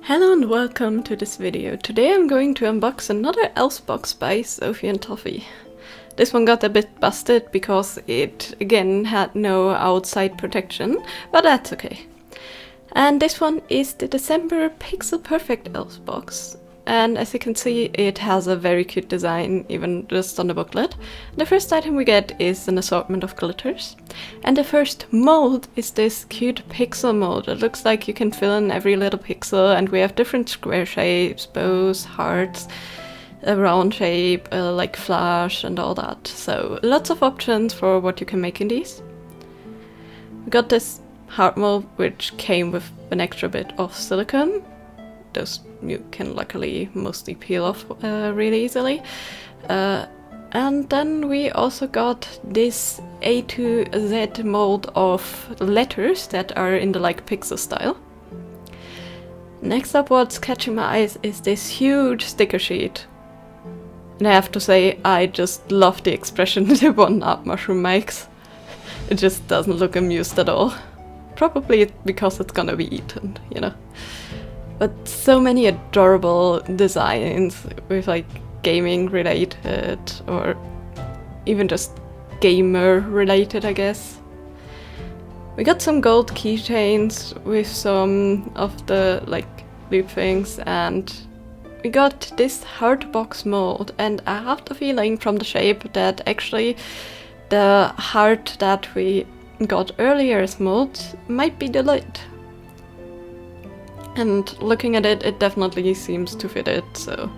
Hello and welcome to this video. Today I'm going to unbox another Elves box by Sophie and Toffee. This one got a bit busted because it again had no outside protection, but that's okay. And this one is the December Pixel Perfect Elves box. And as you can see, it has a very cute design, even just on the booklet. The first item we get is an assortment of glitters. And the first mold is this cute pixel mold. It looks like you can fill in every little pixel, and we have different square shapes, bows, hearts, a round shape, like flash and all that. So lots of options for what you can make in these. We got this heart mold, which came with an extra bit of silicone. Those you can luckily mostly peel off really easily. And then we also got this A to Z mold of letters that are in the like pixel style. Next up, what's catching my eyes is this huge sticker sheet. And I have to say, I just love the expression the one-up mushroom makes. It just doesn't look amused at all. Probably because it's gonna be eaten, you know. But so many adorable designs with like gaming related or even just gamer related, I guess. We got some gold keychains with some of the like loop things, and we got this heart box mold, and I have the feeling from the shape that actually the heart that we got earlier as mold might be the lid. And looking at it, it definitely seems to fit it, so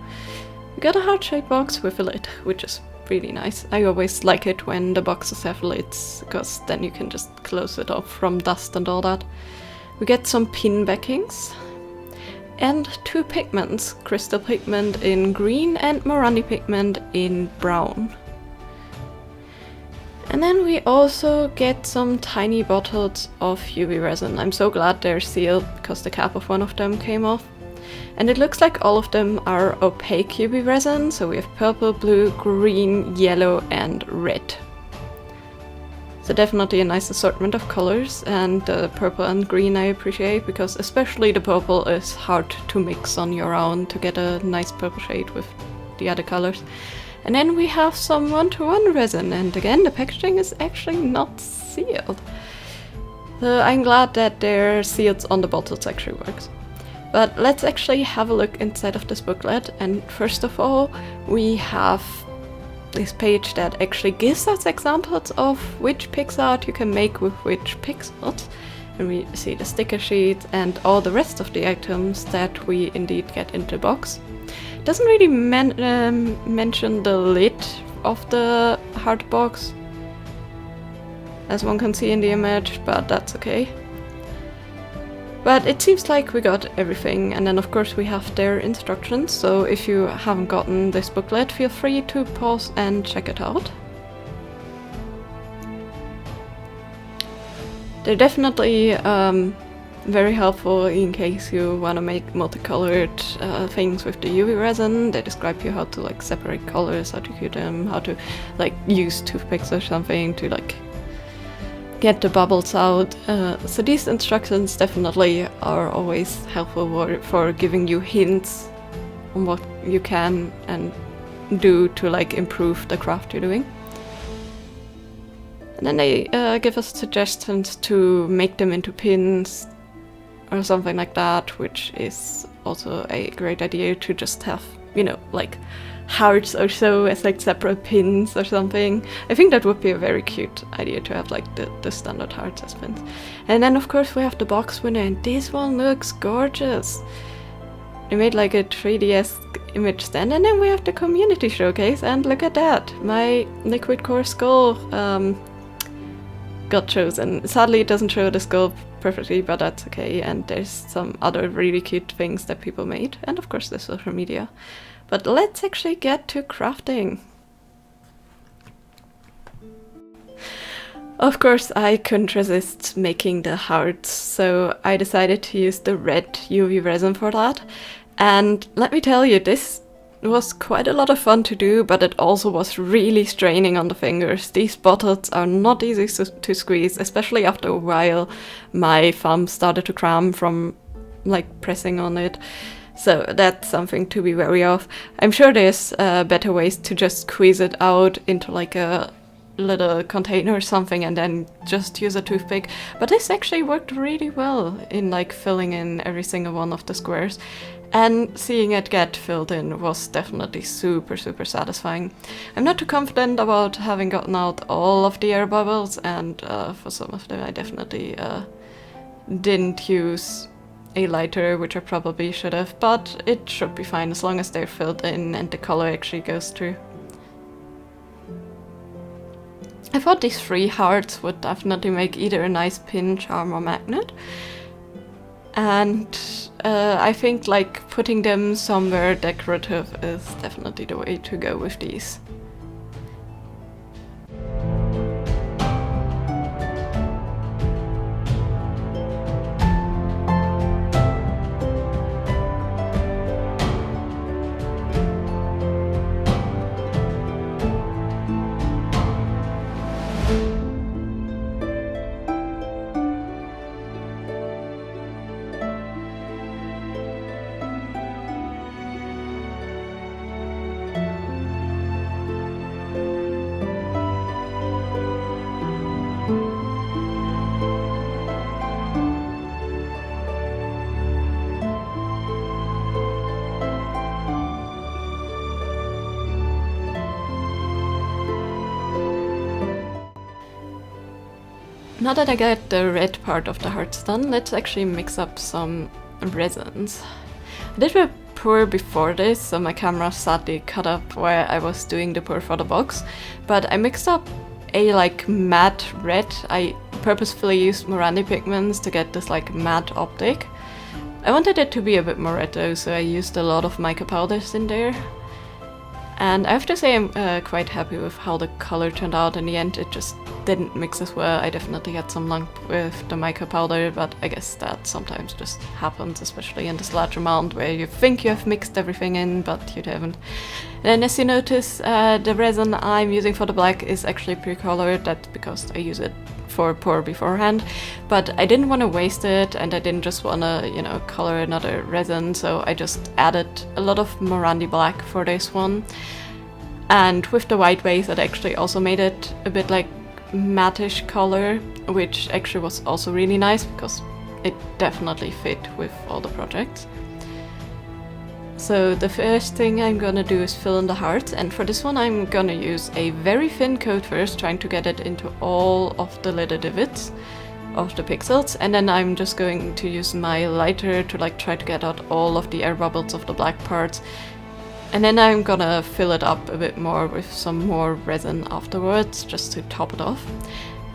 we got a heart-shaped box with a lid, which is really nice. I always like it when the boxes have lids, because then you can just close it off from dust and all that. We get some pin backings, and two pigments, crystal pigment in green and Morandi pigment in brown. And then we also get some tiny bottles of UV resin. I'm so glad they're sealed because the cap of one of them came off. And it looks like all of them are opaque UV resin, so we have purple, blue, green, yellow and red. So definitely a nice assortment of colors, and the purple and green I appreciate, because especially the purple is hard to mix on your own to get a nice purple shade with the other colors. And then we have some 1-to-1 resin, and again the packaging is actually not sealed. So I'm glad that their seals on the bottles actually works. But let's actually have a look inside of this booklet, and first of all we have this page that actually gives us examples of which pixel art you can make with which pixels. And we see the sticker sheet and all the rest of the items that we indeed get in the box. Doesn't really mention the lid of the heart box, as one can see in the image, but that's okay. But it seems like we got everything, and then of course we have their instructions, so if you haven't gotten this booklet, feel free to pause and check it out. They're definitely very helpful in case you want to make multicolored things with the UV resin. They describe you how to like separate colors, how to cue them, how to like use toothpicks or something to like get the bubbles out. So these instructions definitely are always helpful for giving you hints on what you can and do to like improve the craft you're doing. And then they give us suggestions to make them into pins or something like that, which is also a great idea to just have, you know, like hearts or so as like separate pins or something. I think that would be a very cute idea to have like the standard hearts as pins. And then of course we have the box winner, and this one looks gorgeous. They made like a 3D-esque image stand, and then we have the community showcase, and look at that! My liquid core skull got chosen. Sadly it doesn't show the skull perfectly, but that's okay, and there's some other really cute things that people made, and of course the social media. But let's actually get to crafting. Of course I couldn't resist making the hearts, so I decided to use the red UV resin for that. And let me tell you, this was quite a lot of fun to do, but it also was really straining on the fingers. These bottles are not easy to squeeze, especially after a while my thumb started to cramp from like pressing on it. So that's something to be wary of. I'm sure there's better ways to just squeeze it out into like a little container or something and then just use a toothpick. But this actually worked really well in like filling in every single one of the squares. And seeing it get filled in was definitely super satisfying. I'm not too confident about having gotten out all of the air bubbles, and for some of them I definitely didn't use a lighter, which I probably should have, but it should be fine as long as they're filled in and the color actually goes through. I thought these 3 hearts would definitely make either a nice pin, charm or magnet. And I think like putting them somewhere decorative is definitely the way to go with these. Now that I got the red part of the hearts done, let's actually mix up some resins. I did a pour before this, so my camera sadly cut up where I was doing the pour for the box, but I mixed up a like matte red. I purposefully used Morandi pigments to get this like matte optic. I wanted it to be a bit more red though, so I used a lot of mica powders in there. And I have to say I'm quite happy with how the color turned out in the end. It just didn't mix as well. I definitely had some luck with the mica powder, but I guess that sometimes just happens, especially in this large amount where you think you have mixed everything in, but you haven't. And as you notice, the resin I'm using for the black is actually pre-colored. That's because I use it for pour beforehand, but I didn't want to waste it and I didn't just want to, you know, color another resin, so I just added a lot of Morandi black for this one. And with the white base, it actually also made it a bit like matte-ish color, which actually was also really nice because it definitely fit with all the projects. So the first thing I'm gonna do is fill in the hearts, and for this one I'm gonna use a very thin coat first, trying to get it into all of the little divots of the pixels, and then I'm just going to use my lighter to like try to get out all of the air bubbles of the black parts. And then I'm gonna fill it up a bit more with some more resin afterwards, just to top it off.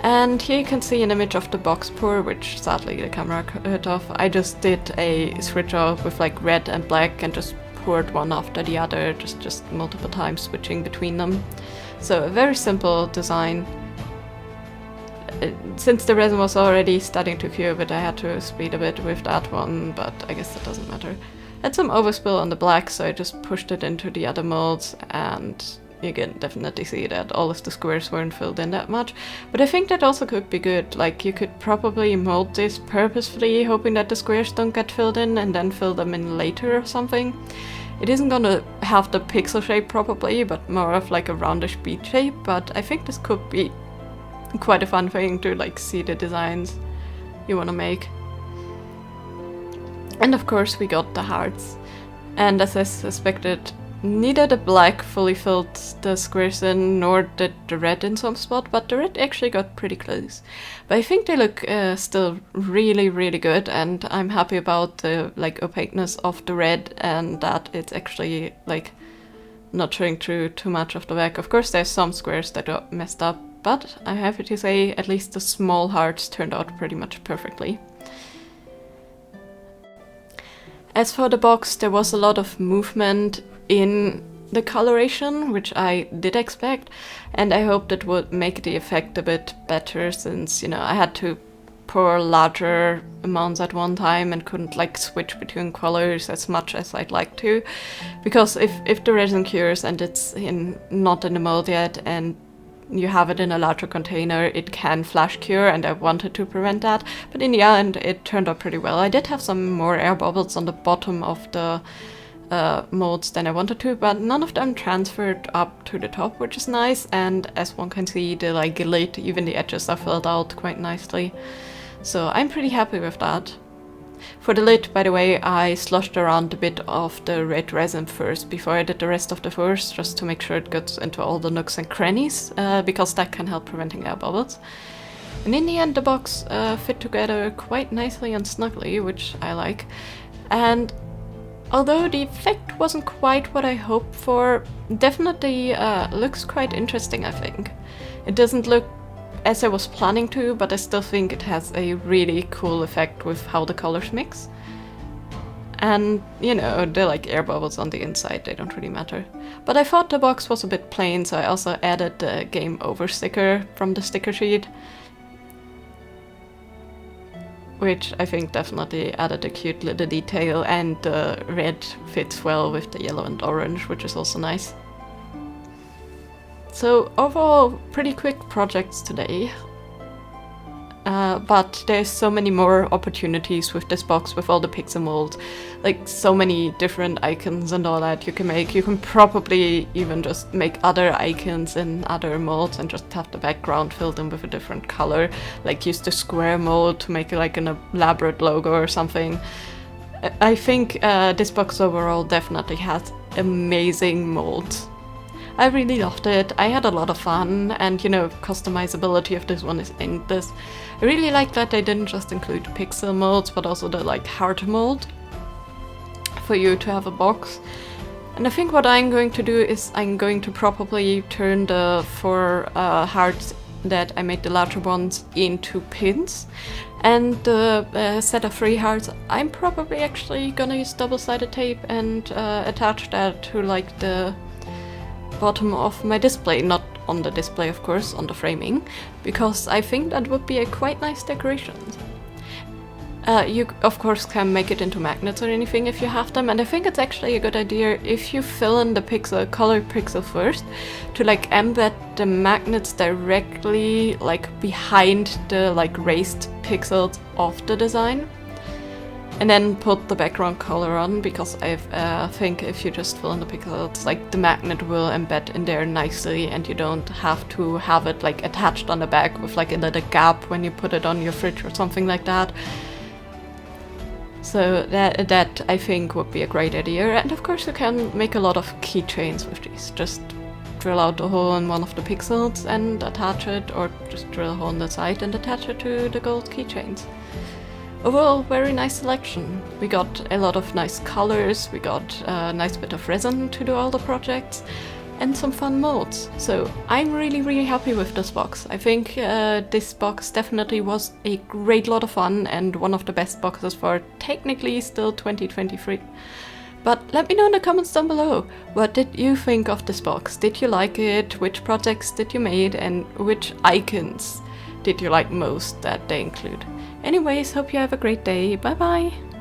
And here you can see an image of the box pour, which sadly the camera cut off. I just did a switch off with like red and black and just poured one after the other, just multiple times switching between them. So a very simple design. Since the resin was already starting to cure a bit, I had to speed a bit with that one, but I guess that doesn't matter. I had some overspill on the black, so I just pushed it into the other molds, and you can definitely see that all of the squares weren't filled in that much. But I think that also could be good. Like, you could probably mold this purposefully, hoping that the squares don't get filled in, and then fill them in later or something. It isn't gonna have the pixel shape probably, but more of like a roundish bead shape, but I think this could be quite a fun thing to like see the designs you wanna make. And of course we got the hearts, and as I suspected, neither the black fully filled the squares in, nor did the red in some spot, but the red actually got pretty close. But I think they look still really good, and I'm happy about the like opaqueness of the red, and that it's actually like not showing through too much of the back. Of course there's some squares that got messed up, but I'm happy to say at least the small hearts turned out pretty much perfectly. As for the box, there was a lot of movement in the coloration, which I did expect, and I hoped it would make the effect a bit better, since, you know, I had to pour larger amounts at one time and couldn't like switch between colors as much as I'd like to, because if the resin cures and it's not in the mold yet, and you have it in a larger container, it can flash cure, and I wanted to prevent that. But in the end, it turned out pretty well. I did have some more air bubbles on the bottom of the molds than I wanted to, but none of them transferred up to the top, which is nice. And as one can see, the lid, even the edges are filled out quite nicely. So I'm pretty happy with that. For the lid, by the way, I sloshed around a bit of the red resin first before I did the rest of the furs, just to make sure it gets into all the nooks and crannies, because that can help preventing air bubbles. And in the end, the box fit together quite nicely and snugly, which I like. And although the effect wasn't quite what I hoped for, definitely looks quite interesting, I think. It doesn't look as I was planning to, but I still think it has a really cool effect with how the colors mix. And, you know, they're like air bubbles on the inside, they don't really matter. But I thought the box was a bit plain, so I also added the Game Over sticker from the sticker sheet, which I think definitely added a cute little detail, and the red fits well with the yellow and orange, which is also nice. So overall, pretty quick projects today, but there's so many more opportunities with this box, with all the pixel molds, like so many different icons and all that you can make. You can probably even just make other icons in other molds and just have the background filled in with a different color, like use the square mold to make like an elaborate logo or something. I think this box overall definitely has amazing molds. I really loved it. I had a lot of fun, and you know, customizability of this one is endless. I really like that they didn't just include pixel molds, but also the like heart mold for you to have a box. And I think what I'm going to do is I'm going to probably turn the 4 hearts that I made, the larger ones, into pins. And the set of 3 hearts, I'm probably actually gonna use double-sided tape and attach that to like the bottom of my display, not on the display of course, on the framing, because I think that would be a quite nice decoration. You of course can make it into magnets or anything if you have them, and I think it's actually a good idea if you fill in the pixel, colored pixel first, to like embed the magnets directly like behind the like raised pixels of the design. And then put the background color on, because I think if you just fill in the pixels, like the magnet will embed in there nicely, and you don't have to have it like attached on the back with like a little gap when you put it on your fridge or something like that. So that I think would be a great idea. And of course you can make a lot of keychains with these. Just drill out a hole in one of the pixels and attach it, or just drill a hole in the side and attach it to the gold keychains. Overall, very nice selection. We got a lot of nice colors, we got a nice bit of resin to do all the projects, and some fun molds. So I'm really happy with this box. I think this box definitely was a great lot of fun, and one of the best boxes for technically still 2023. But let me know in the comments down below, what did you think of this box? Did you like it? Which projects did you make, and which icons did you like most that they include? Anyways, hope you have a great day. Bye bye!